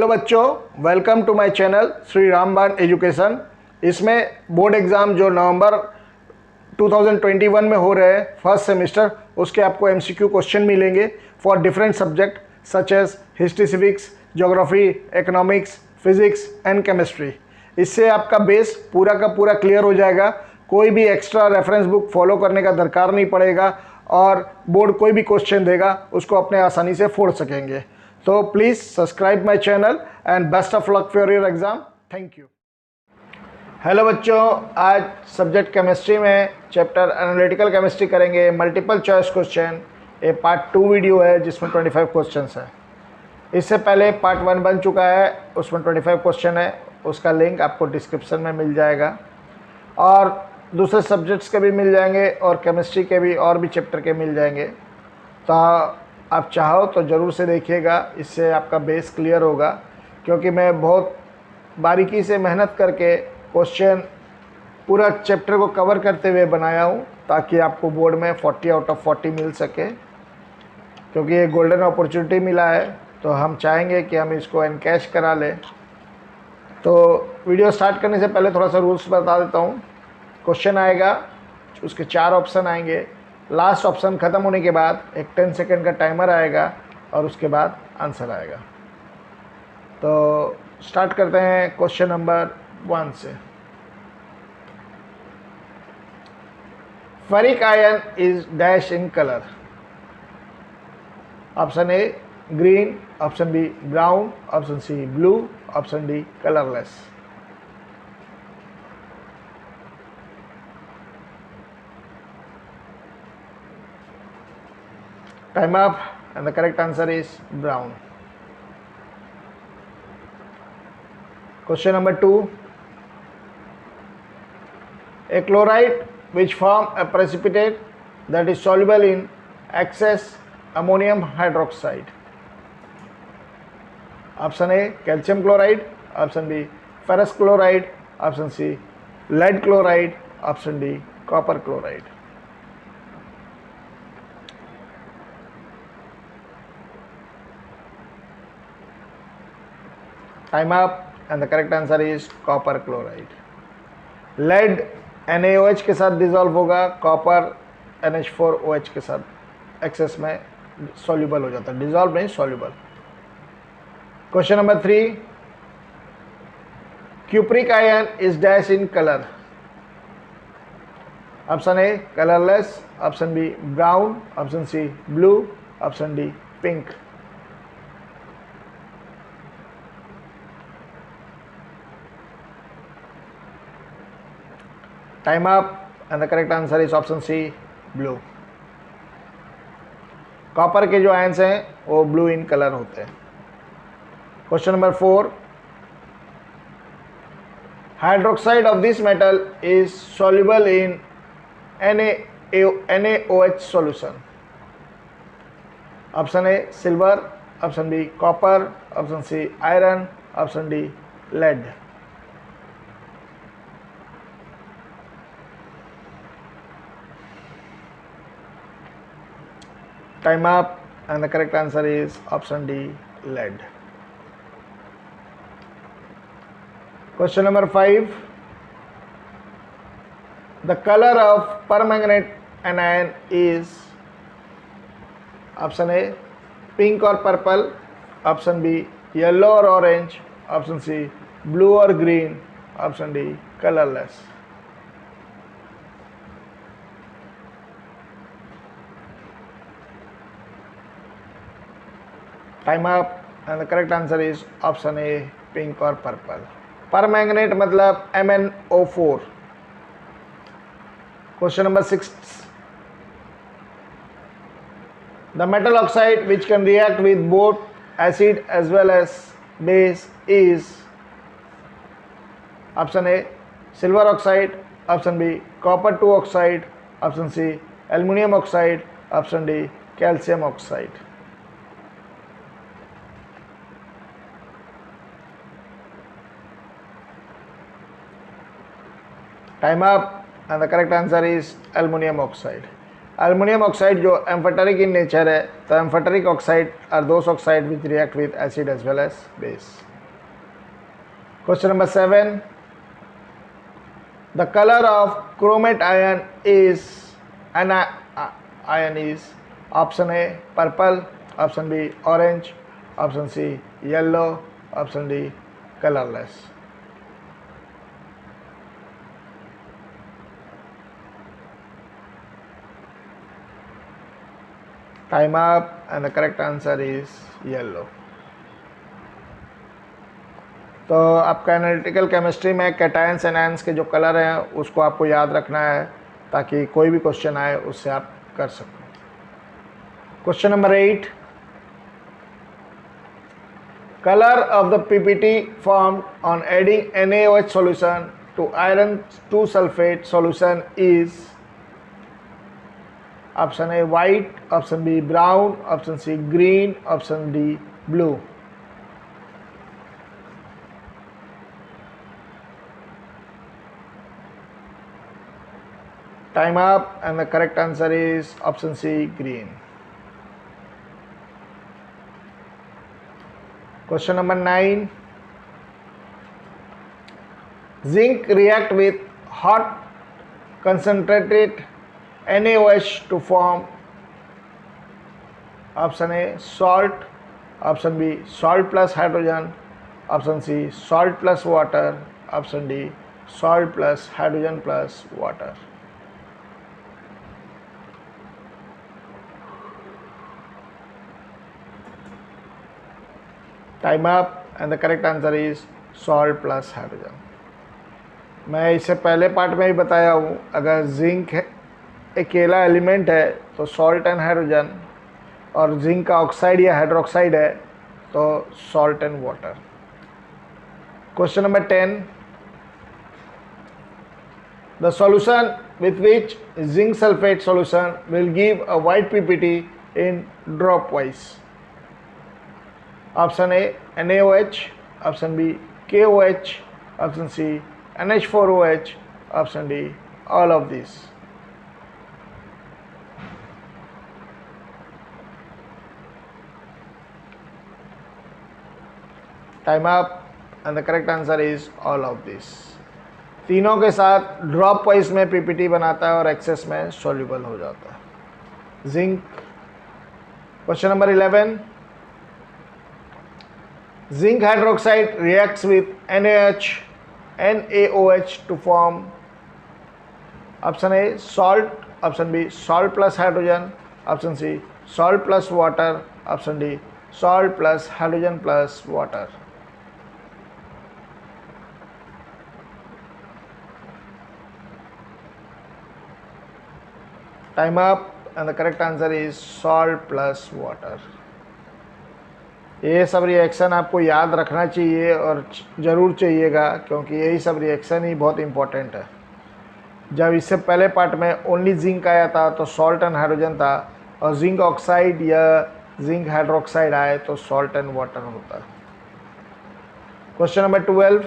Hello बच्चों, welcome to my channel Shri Ramban education. इसमें board exam जो नवंबर 2021 में हो रहे हैं फर्स्ट सेमेस्टर, उसके आपको एमसीक्यू क्वेश्चन मिलेंगे for different subject such as history, civics, geography, economics, physics and chemistry. इससे आपका बेस पूरा का पूरा क्लियर हो जाएगा। कोई भी एक्स्ट्रा रेफरेंस बुक फॉलो करने का दरकार नहीं पड़ेगा और बोर्ड कोई भी क्वेश्चन देगा उसको अपने आसानी से फोड़ सकेंगे। तो please subscribe my channel and best of luck for your exam. Thank you. Hello बच्चों, आज सब्जेक्ट केमिस्ट्री में चैप्टर एनालिटिकल केमिस्ट्री करेंगे। मल्टीपल चॉइस क्वेश्चन, ये पार्ट 2 वीडियो है जिसमें 25 क्वेश्चंस है। इससे पहले पार्ट 1 बन चुका है, उसमें 25 क्वेश्चन है, उसका लिंक आपको डिस्क्रिप्शन में मिल जाएगा। और दूसरे सब्जेक्ट्स के भी मिल जाएंगे और केमिस्ट्री के भी और भी चैप्टर के मिल जाएंगे। तो आप चाहो तो ज़रूर से देखिएगा, इससे आपका बेस क्लियर होगा। क्योंकि मैं बहुत बारीकी से मेहनत करके क्वेश्चन पूरा चैप्टर को कवर करते हुए बनाया हूँ ताकि आपको बोर्ड में 40 आउट ऑफ 40 मिल सके। क्योंकि ये गोल्डन अपॉर्चुनिटी मिला है तो हम चाहेंगे कि हम इसको एनकैश करा लें। तो वीडियो स्टार्ट करने से पहले थोड़ा सा रूल्स बता देता हूँ। क्वेश्चन आएगा, उसके 4 ऑप्शन आएंगे। लास्ट ऑप्शन ख़त्म होने के बाद एक 10 सेकेंड का टाइमर आएगा और उसके बाद आंसर आएगा। तो स्टार्ट करते हैं क्वेश्चन नंबर 1 से। Ferric ion is dash in colour. Option A green, option B brown, option C blue, option D colourless. Time up, and the correct answer is brown. Question number 2. A chloride which form a precipitate that is soluble in excess ammonium hydroxide. Option A calcium chloride, option B ferrous chloride, option C lead chloride, option D copper chloride. Time up, and the correct answer is copper chloride. lead NaOH के साथ dissolve होगा, copper NH4OH के साथ access में soluble हो जाता है, dissolve नहीं soluble. Question number 3. Cupric ion is dash in colour. Option A colourless, option B brown, option C blue, option D pink. Time up, and the correct answer is option C blue. Copper के जो ions हैं वो blue in colour होते हैं। Question number 4. Hydroxide of this metal is soluble in NaOH solution. Option A silver, option B copper, option C iron, option D lead. Time up, and the correct answer is option D lead. Question number 5. The color of permanganate anion is option A pink or purple, option B yellow or orange, option C blue or green, option D colorless. Time up, and the correct answer is option A pink or purple. Permanganate मतलब MnO4. Question number 6. The metal oxide which can react with both acid as well as base is option A silver oxide, option B copper 2 oxide, option C aluminum oxide, option D calcium oxide. Time up, and the correct answer is aluminum oxide. Aluminum oxide जो एम्फेटेरिक इन nature है, तो amphoteric oxide are those oxide which react with acid as well as base. Question number 7. The color of chromate ion is option A purple, option B orange, option C yellow, option D colorless. Time up, and the correct answer is yellow. तो आपका analytical chemistry में cations anions के जो colour हैं उसको आपको याद रखना है ताकि कोई भी क्वेश्चन आए उससे आप कर सकें. Question number 8. Color of the PPT formed on adding NaOH solution to iron 2 sulfate solution is option A white, option B brown, option C green, option D blue. Time up, and the correct answer is option C green. Question number 9. Zinc react with hot concentrated NaOH to form option A salt, option B salt plus hydrogen, option C salt plus water, option D salt plus hydrogen plus water. Time up, and the correct answer is salt plus hydrogen. मैं इससे पहले part में ही बताया हूँ, अगर zinc अकेला element है तो सॉल्ट एंड हाइड्रोजन, और जिंक का ऑक्साइड या हाइड्रोक्साइड है तो salt and water. Question number 10. The solution with which zinc sulfate solution will give a white PPT in drop wise. Option A NaOH, option B KOH, option C NH4OH, option D all of these. Time up, and the correct answer is all of these. तीनों के साथ drop wise में PPT बनाता है और access में soluble हो जाता है. Zinc. Question number 11. Zinc hydroxide reacts with NaOH to form option A salt, option B salt plus hydrogen, option C salt plus water, option D salt plus hydrogen plus water. Time up, and the correct answer is salt plus water. ये सब reaction आपको याद रखना चाहिए और ज़रूर चाहिएगा, क्योंकि यही सब रिएक्शन ही बहुत इम्पोर्टेंट है. जब इससे पहले पार्ट में ओनली जिंक आया था तो सॉल्ट एंड हाइड्रोजन था, और जिंक ऑक्साइड या जिंक हाइड्रोक्साइड आए तो सॉल्ट एंड वाटर होता है. Question number 12.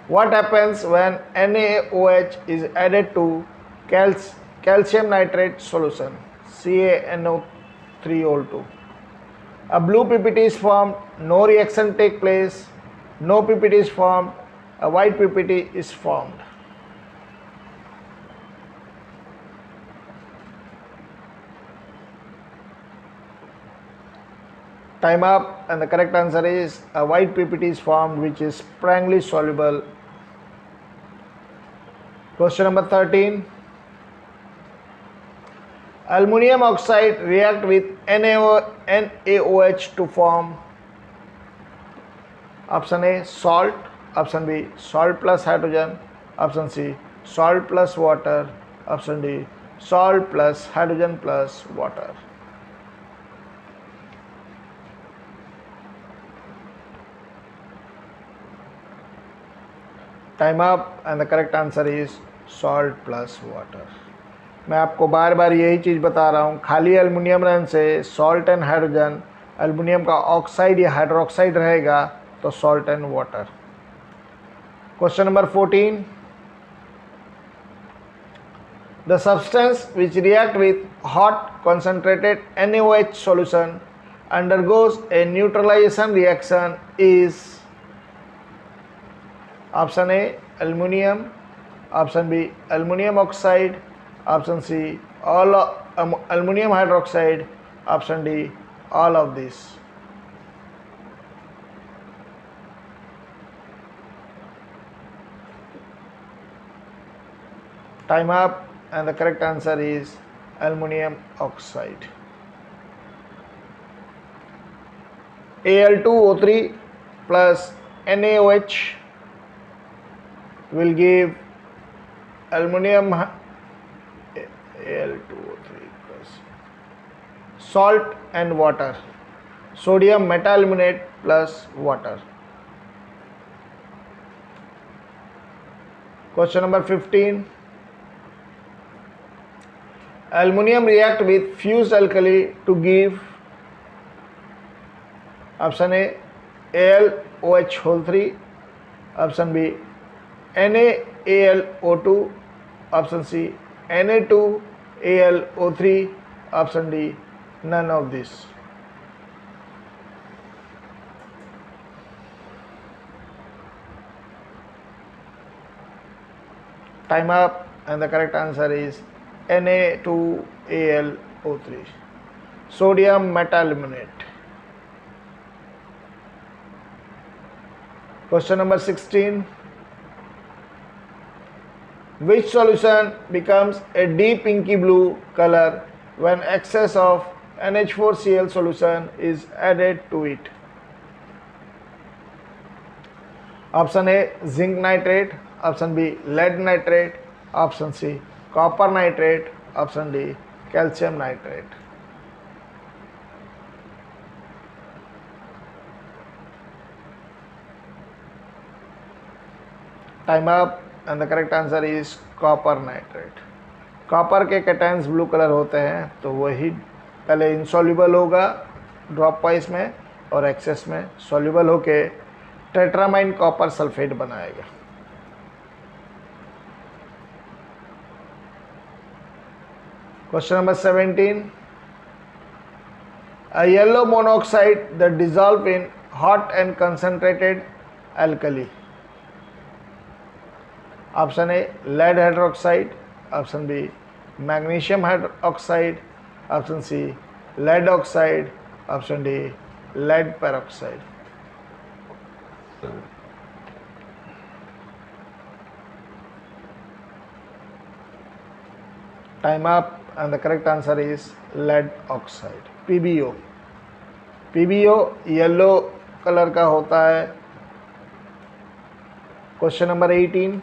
What happens when NaOH is added to calcium nitrate solution CaNO3O2? A blue PPT is formed, no reaction take place, no PPT is formed, a white PPT is formed. Time up, and the correct answer is a white PPT is formed which is sprangly soluble. Question number 13. Aluminum oxide react with NaOH to form option A salt, option B salt plus hydrogen, option C salt plus water, option D salt plus hydrogen plus water. Time up, and the correct answer is salt plus water. मैं आपको बार बार यही चीज़ बता रहा हूँ, खाली aluminium रहने से salt and hydrogen, aluminium का ऑक्साइड या हाइड्रोक्साइड रहेगा तो salt and water. Question number 14. The substance which react with hot concentrated NaOH solution undergoes a neutralization reaction is option A aluminium, option B aluminium oxide, option C all aluminium hydroxide, option D all of this. Time up, and the correct answer is aluminum oxide. Al2O3 plus NaOH will give aluminum Al2O3 plus salt and water, sodium metaluminate plus water. Question number 15. Aluminium react with fused alkali to give option A AlOH whole 3, option B NaAlO2, option C Na2AlO3, option D none of this. Time up, and the correct answer is Na2AlO3, sodium metaluminate. Question number 16. Which solution becomes a deep inky blue color when excess of NH4Cl solution is added to it? Option A zinc nitrate, option B lead nitrate, option C copper nitrate, option D calcium nitrate. Time up, and the correct answer is copper nitrate. Copper के cations blue colour होते हैं, तो वही पहले insoluble होगा drop wise में और access में सॉल्युबल होके टेट्रामाइन कॉपर सल्फेट बनाएगा। Question number 17. A yellow monoxide that dissolve in hot and concentrated alkali. Option A lead hydroxide, option B magnesium hydroxide, option C lead oxide, option D lead peroxide. Time up, and the correct answer is lead oxide, PbO. PbO yellow colour का होता है। Question number 18.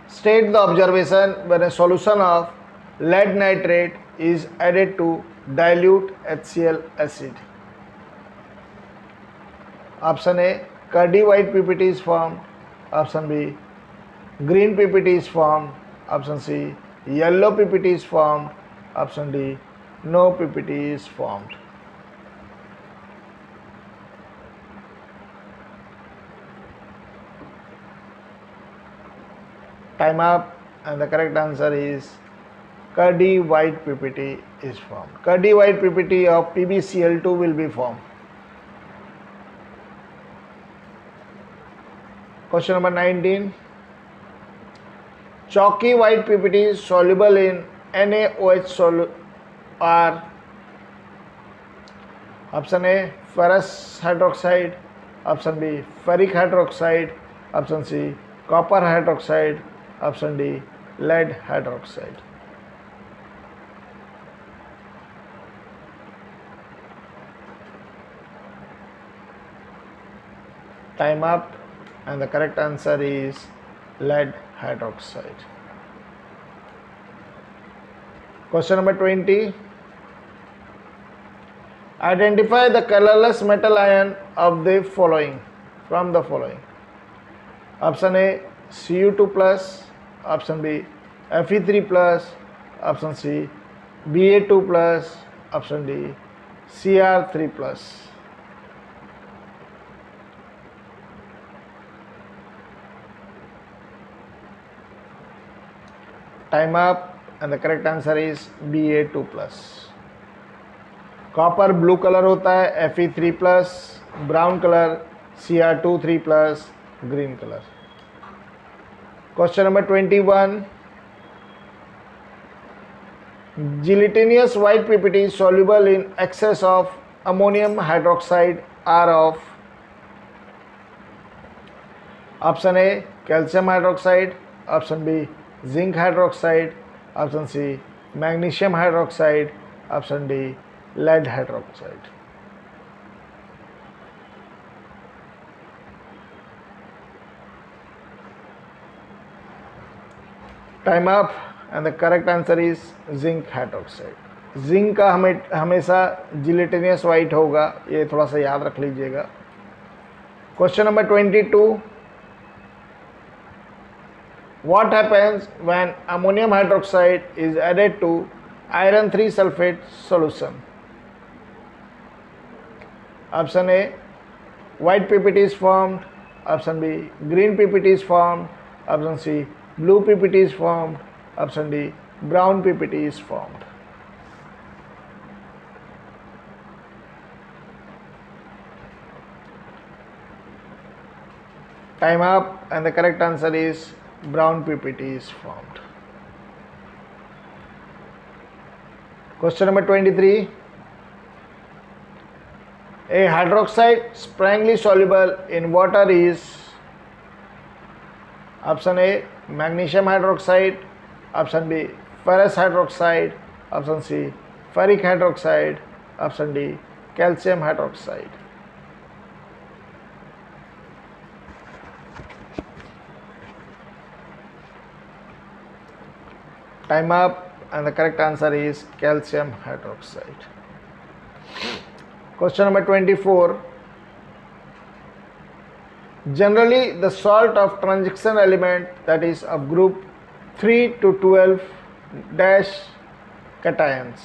State the observation when a solution of lead nitrate is added to dilute HCl acid. Option A Kurdi white PPT is formed, option B green PPT is formed, option C yellow PPT is formed, option D no PPT is formed. Time up, and the correct answer is Kurdi white PPT is formed. Kurdi white PPT of PbCl2 will be formed. Question number 19. Chalky white PPT is soluble in NaOH are option A ferrous hydroxide, option B ferric hydroxide, option C copper hydroxide, option D lead hydroxide. Time up, and the correct answer is lead hydroxide. Question number 20. Identify the colorless metal ion of the following, from the following. Option A Cu2 plus, option B Fe3 plus, option C Ba2 plus, option D Cr3 plus. Time up, and the correct answer is Ba2 plus. Copper blue colour होता है, Fe3 plus brown colour Cr2 3 plus, green color. Question number 21. Gelatinous white PPT soluble in excess of ammonium hydroxide are of option A calcium hydroxide, option B zinc hydroxide, option C magnesium hydroxide, option D lead hydroxide. Time up and the correct answer is zinc hydroxide. Zinc का हमेशा gelatinous white होगा, ये थोड़ा सा याद रख लीजिएगा. Question number 22. What happens when ammonium hydroxide is added to iron 3 sulfate solution? Option A white PPT is formed, option B green PPT is formed, option C blue PPT is formed, option D brown PPT is formed. Time up and the correct answer is brown PPT is formed. Question number 23. A hydroxide sparingly soluble in water is option A magnesium hydroxide, option B ferrous hydroxide, option C ferric hydroxide, option D calcium hydroxide. Time up and the correct answer is calcium hydroxide. Question number 24. Generally, the salt of transition element that is of group 3 to 12 dash cations.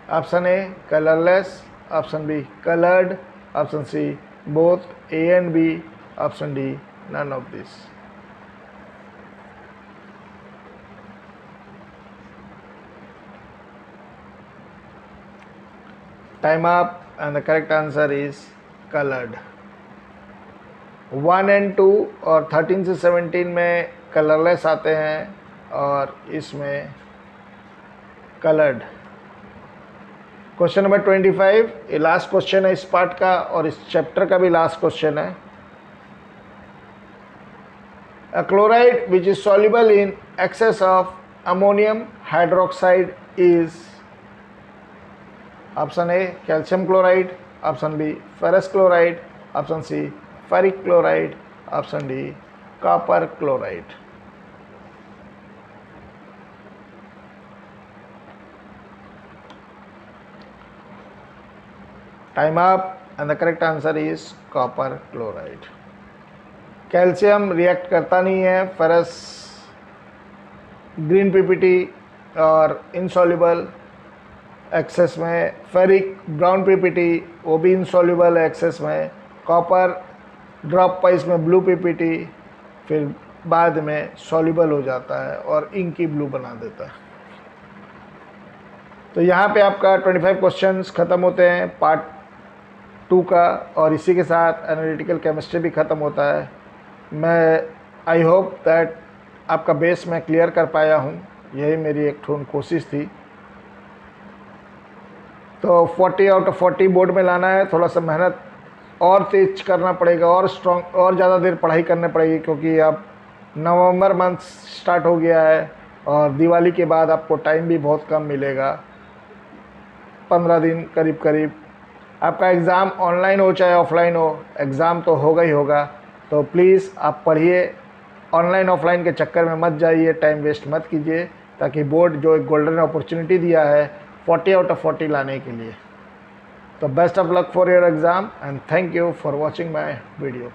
Option A colorless, option B colored, option C both A and B, option D none of this. Time up and the correct answer is colored. 1 and 2 और 13 से 17 में colourless आते हैं और इसमें coloured. Question number 25. ये last question है इस पार्ट का और इस चैप्टर का भी लास्ट क्वेश्चन है. A chloride which is soluble in excess of ammonium hydroxide is option A calcium chloride, option B ferrous chloride, option C ferric chloride, option D copper chloride. Time up and the correct answer is copper chloride. Calcium react करता नहीं है, ferrous green PPT और insoluble access में, ferric brown PPT वो भी insoluble है access में, copper drop price में ब्लू पीपीटी फिर बाद में सॉल्युबल हो जाता है और इंकी ब्लू बना देता है. तो यहाँ पे आपका 25 क्वेश्चंस ख़त्म होते हैं पार्ट 2 का और इसी के साथ एनालिटिकल केमिस्ट्री भी ख़त्म होता है. मैं आई होप दैट आपका बेस मैं क्लियर कर पाया हूँ, यही मेरी एक कोशिश थी. तो 40 आउट ऑफ 40 बोर्ड में लाना है. थोड़ा सा मेहनत और तेज करना पड़ेगा और स्ट्रॉन्ग और ज़्यादा देर पढ़ाई करनी पड़ेगी क्योंकि अब नवंबर मंथ स्टार्ट हो गया है और दिवाली के बाद आपको टाइम भी बहुत कम मिलेगा, 15 दिन करीब करीब. आपका एग्ज़ाम ऑनलाइन हो चाहे ऑफलाइन हो, एग्ज़ाम तो होगा ही होगा. तो प्लीज़ आप पढ़िए, ऑनलाइन ऑफलाइन के चक्कर में मत जाइए, टाइम वेस्ट मत कीजिए, ताकि बोर्ड जो एक गोल्डन अपॉर्चुनिटी दिया है 40 आउट ऑफ 40 लाने के लिए. तो best of luck for your exam and thank you for watching my video.